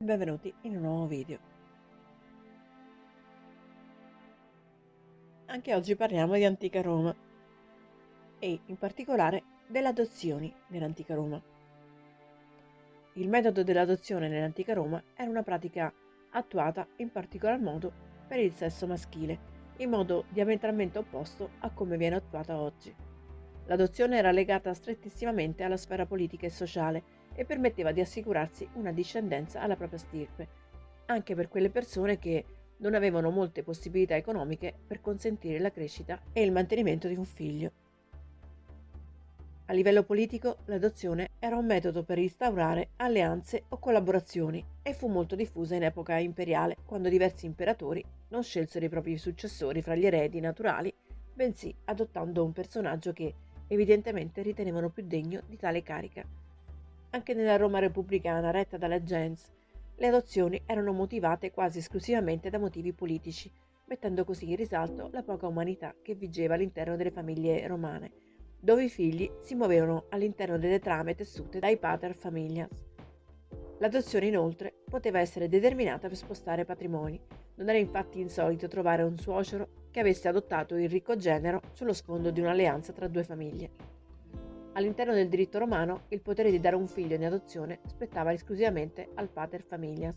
Benvenuti in un nuovo video. Anche oggi parliamo di antica Roma e in particolare delle adozioni nell'antica Roma. Il metodo dell'adozione nell'antica Roma era una pratica attuata in particolar modo per il sesso maschile, in modo diametralmente opposto a come viene attuata oggi. L'adozione era legata strettissimamente alla sfera politica e sociale e permetteva di assicurarsi una discendenza alla propria stirpe, anche per quelle persone che non avevano molte possibilità economiche per consentire la crescita e il mantenimento di un figlio. A livello politico, l'adozione era un metodo per instaurare alleanze o collaborazioni e fu molto diffusa in epoca imperiale, quando diversi imperatori non scelsero i propri successori fra gli eredi naturali, bensì adottando un personaggio che evidentemente ritenevano più degno di tale carica. Anche nella Roma repubblicana retta dalla gens, le adozioni erano motivate quasi esclusivamente da motivi politici, mettendo così in risalto la poca umanità che vigeva all'interno delle famiglie romane, dove i figli si muovevano all'interno delle trame tessute dai pater familias. L'adozione inoltre poteva essere determinata per spostare patrimoni. Non era infatti insolito trovare un suocero che avesse adottato il ricco genero sullo sfondo di un'alleanza tra due famiglie. All'interno del diritto romano, il potere di dare un figlio in adozione spettava esclusivamente al pater familias.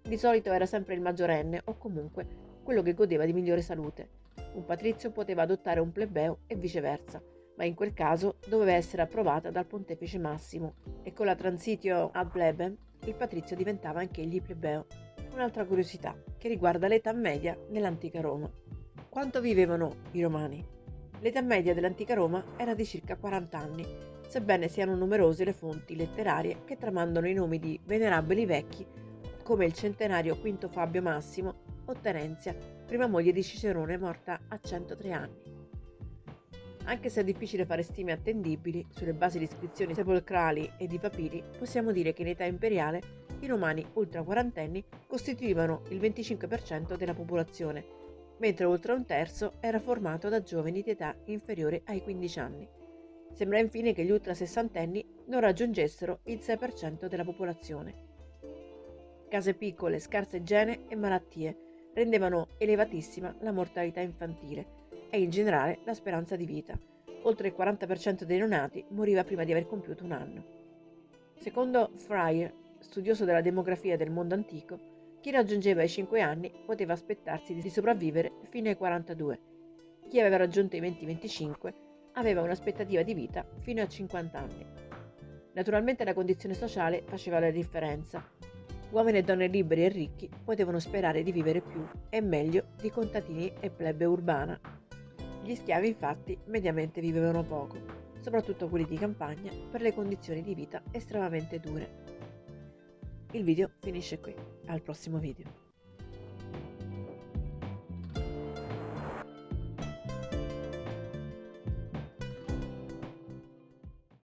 Di solito era sempre il maggiorenne o comunque quello che godeva di migliore salute. Un patrizio poteva adottare un plebeo e viceversa, ma in quel caso doveva essere approvata dal pontefice massimo e con la transitio ad plebem il patrizio diventava anch'egli plebeo. Un'altra curiosità che riguarda l'età media nell'antica Roma. Quanto vivevano i romani? L'età media dell'antica Roma era di circa 40 anni, sebbene siano numerose le fonti letterarie che tramandano i nomi di venerabili vecchi come il centenario Quinto Fabio Massimo o Terenzia, prima moglie di Cicerone morta a 103 anni. Anche se è difficile fare stime attendibili sulle basi di iscrizioni sepolcrali e di papiri, possiamo dire che in età imperiale i romani ultra quarantenni costituivano il 25% della popolazione, mentre oltre un terzo era formato da giovani di età inferiore ai 15 anni. Sembra infine che gli ultra sessantenni non raggiungessero il 6% della popolazione. Case piccole, scarsa igiene e malattie rendevano elevatissima la mortalità infantile e in generale la speranza di vita. Oltre il 40% dei neonati moriva prima di aver compiuto un anno. Secondo Fryer, studioso della demografia del mondo antico, chi raggiungeva i 5 anni poteva aspettarsi di sopravvivere fino ai 42. Chi aveva raggiunto i 20-25 aveva un'aspettativa di vita fino a 50 anni. Naturalmente la condizione sociale faceva la differenza. Uomini e donne liberi e ricchi potevano sperare di vivere più e meglio di contadini e plebe urbana. Gli schiavi infatti mediamente vivevano poco, soprattutto quelli di campagna, per le condizioni di vita estremamente dure. Il video finisce qui, al prossimo video.